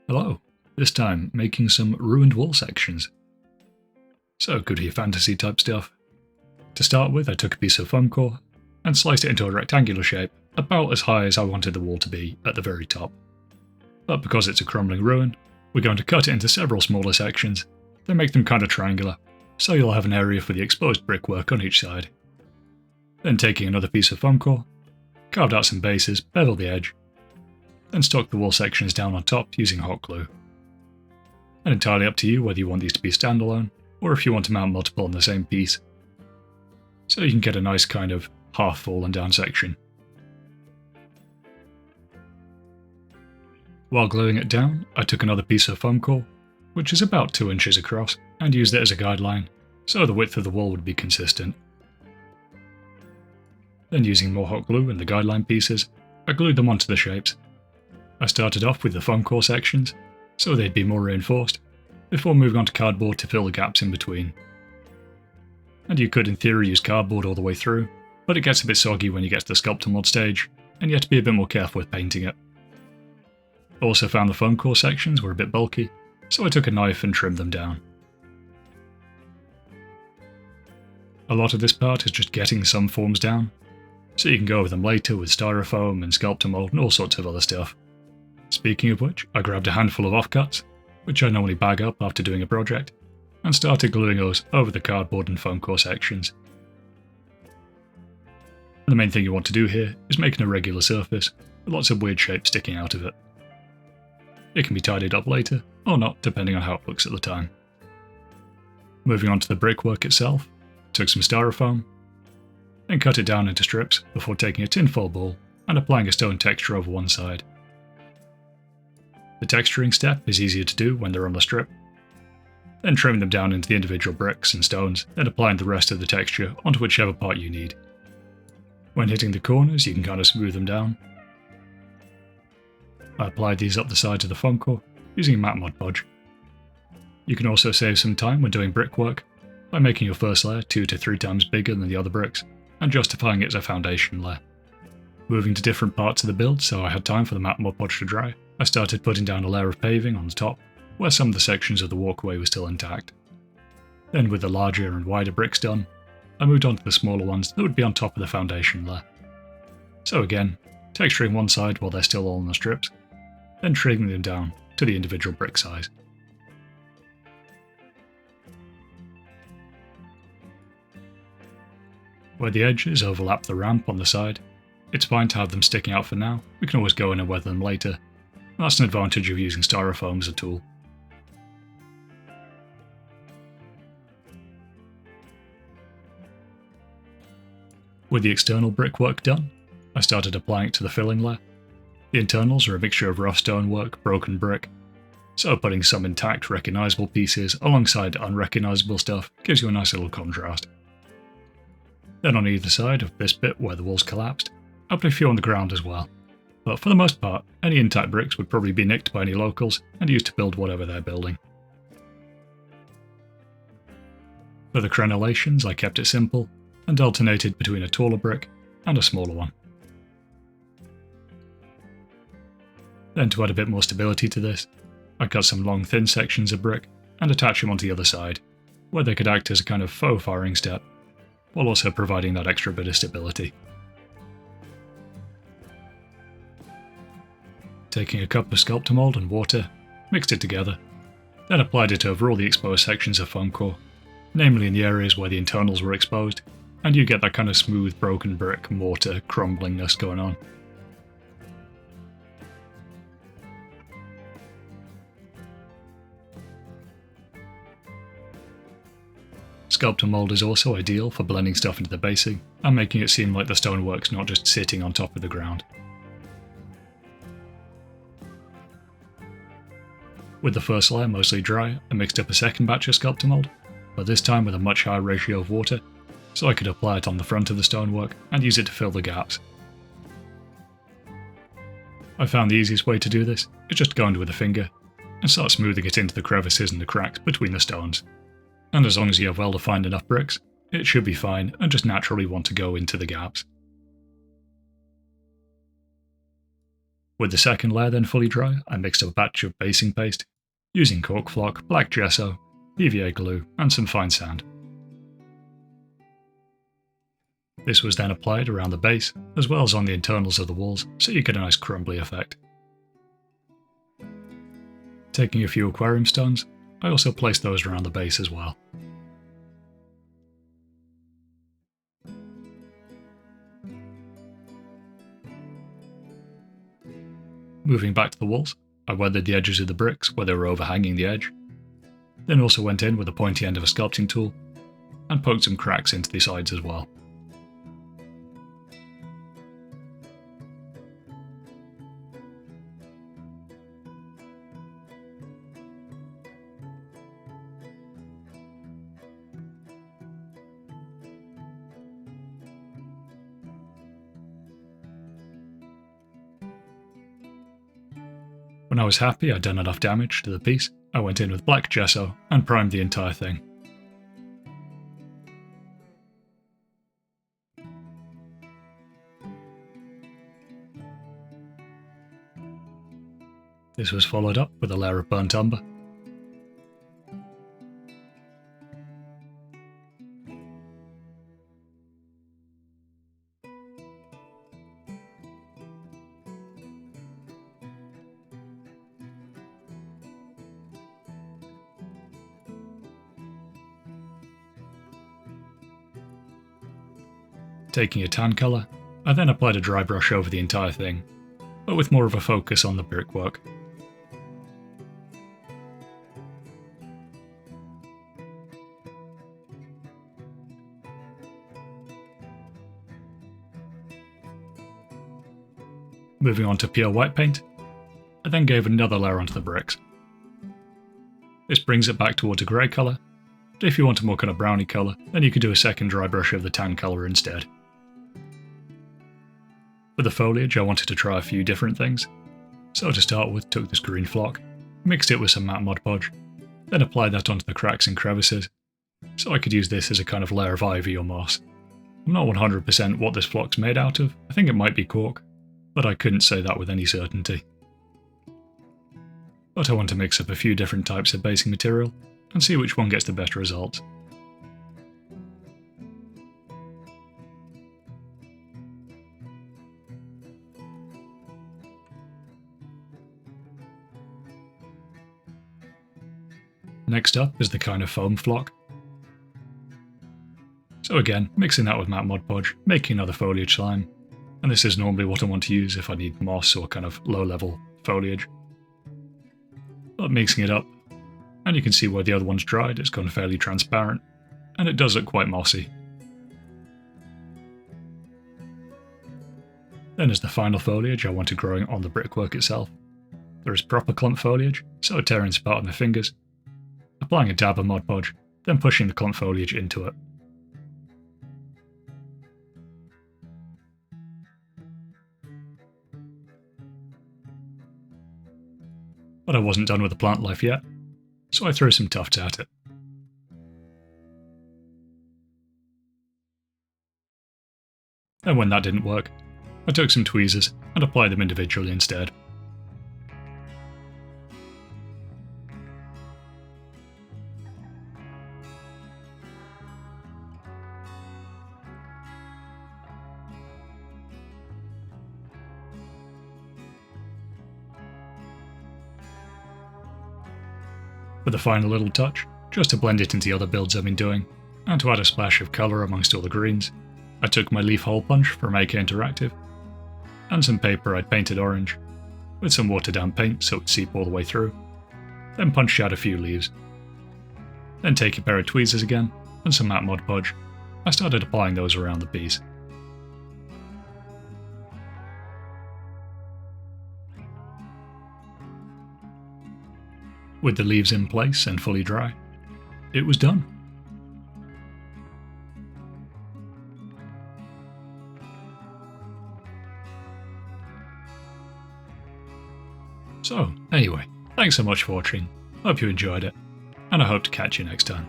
Hello, this time making some ruined wall sections. So good for your fantasy type stuff. To start with, I took a piece of foam core and sliced it into a rectangular shape, about as high as I wanted the wall to be at the very top. But because it's a crumbling ruin, we're going to cut it into several smaller sections, then make them kind of triangular, so you'll have an area for the exposed brickwork on each side. Then taking another piece of foam core, carved out some bases, beveled the edge, then stuck the wall sections down on top using hot glue. And entirely up to you whether you want these to be standalone, or if you want to mount multiple on the same piece. So you can get a nice kind of half fallen down section. While gluing it down, I took another piece of foam core, which is about 2 inches across, and used it as a guideline, so the width of the wall would be consistent. Then using more hot glue and the guideline pieces, I glued them onto the shapes. I started off with the foam core sections, so they'd be more reinforced, before moving on to cardboard to fill the gaps in between. And you could in theory use cardboard all the way through, but it gets a bit soggy when you get to the sculpting mod stage, and you have to be a bit more careful with painting it. I also found the foam core sections were a bit bulky, so I took a knife and trimmed them down. A lot of this part is just getting some forms down, so you can go over them later with styrofoam and sculptor mold and all sorts of other stuff. Speaking of which, I grabbed a handful of offcuts, which I normally bag up after doing a project, and started gluing those over the cardboard and foam core sections. And the main thing you want to do here is make an irregular surface with lots of weird shapes sticking out of it. It can be tidied up later, or not, depending on how it looks at the time. Moving on to the brickwork itself, took some styrofoam, then cut it down into strips before taking a tinfoil ball and applying a stone texture over one side. The texturing step is easier to do when they're on the strip, then trimming them down into the individual bricks and stones, then applying the rest of the texture onto whichever part you need. When hitting the corners, you can kind of smooth them down. I applied these up the sides of the foam core using a matte Mod Podge. You can also save some time when doing brickwork by making your first layer 2 to 3 times bigger than the other bricks and justifying it as a foundation layer. Moving to different parts of the build so I had time for the matte Mod Podge to dry, I started putting down a layer of paving on the top where some of the sections of the walkway were still intact. Then with the larger and wider bricks done, I moved on to the smaller ones that would be on top of the foundation layer. So again, texturing one side while they're still all on the strips, then trimming them down to the individual brick size. Where the edges overlap the ramp on the side, it's fine to have them sticking out for now. We can always go in and weather them later. That's an advantage of using styrofoam as a tool. With the external brickwork done, I started applying it to the filling layer. The internals are a mixture of rough stonework, broken brick, so putting some intact recognisable pieces alongside unrecognisable stuff gives you a nice little contrast. Then on either side of this bit where the walls collapsed, I put a few on the ground as well. But for the most part, any intact bricks would probably be nicked by any locals and used to build whatever they're building. For the crenellations, I kept it simple and alternated between a taller brick and a smaller one. Then to add a bit more stability to this, I cut some long thin sections of brick and attached them onto the other side, where they could act as a kind of faux firing step, while also providing that extra bit of stability. Taking a cup of sculptor mold and water, mixed it together, then applied it over all the exposed sections of foam core, namely in the areas where the internals were exposed, and you get that kind of smooth broken brick mortar crumblingness going on. Sculptor mold is also ideal for blending stuff into the basing and making it seem like the stonework's not just sitting on top of the ground. With the first layer mostly dry, I mixed up a second batch of sculptor mold, but this time with a much higher ratio of water, so I could apply it on the front of the stonework and use it to fill the gaps. I found the easiest way to do this is just go in with a finger and start smoothing it into the crevices and the cracks between the stones. And as long as you have well defined enough bricks, it should be fine and just naturally want to go into the gaps. With the second layer then fully dry, I mixed up a batch of basing paste, using cork flock, black gesso, PVA glue and some fine sand. This was then applied around the base, as well as on the internals of the walls, so you get a nice crumbly effect. Taking a few aquarium stones, I also placed those around the base as well. Moving back to the walls, I weathered the edges of the bricks where they were overhanging the edge, then also went in with the pointy end of a sculpting tool and poked some cracks into the sides as well. When I was happy I'd done enough damage to the piece, I went in with black gesso and primed the entire thing. This was followed up with a layer of burnt umber. Taking a tan colour, I then applied a dry brush over the entire thing, but with more of a focus on the brickwork. Moving on to pure white paint, I then gave another layer onto the bricks. This brings it back towards a grey colour, but if you want a more kind of browny colour, then you could do a second dry brush of the tan colour instead. For the foliage I wanted to try a few different things, so to start with took this green flock, mixed it with some matte Mod Podge, then applied that onto the cracks and crevices, so I could use this as a kind of layer of ivy or moss. I'm not 100% what this flock's made out of, I think it might be cork, but I couldn't say that with any certainty. But I want to mix up a few different types of basing material, and see which one gets the best results. Next up is the kind of foam flock. So again, mixing that with matte Mod Podge, making another foliage slime, and this is normally what I want to use if I need moss or kind of low level foliage. But mixing it up, and you can see where the other one's dried, it's gone fairly transparent, and it does look quite mossy. Then as the final foliage I wanted growing on the brickwork itself. There is proper clump foliage, so tearing this apart with my fingers, applying a dab of Mod Podge, then pushing the clump foliage into it. But I wasn't done with the plant life yet, so I threw some tufts at it. And when that didn't work, I took some tweezers and applied them individually instead. For the final little touch, just to blend it into the other builds I've been doing, and to add a splash of colour amongst all the greens, I took my leaf hole punch from AK Interactive, and some paper I'd painted orange, with some watered down paint so it would seep all the way through, then punched out a few leaves. Then take a pair of tweezers again, and some matte Mod Podge, I started applying those around the piece. With the leaves in place and fully dry, it was done. So, anyway, thanks so much for watching, hope you enjoyed it, and I hope to catch you next time.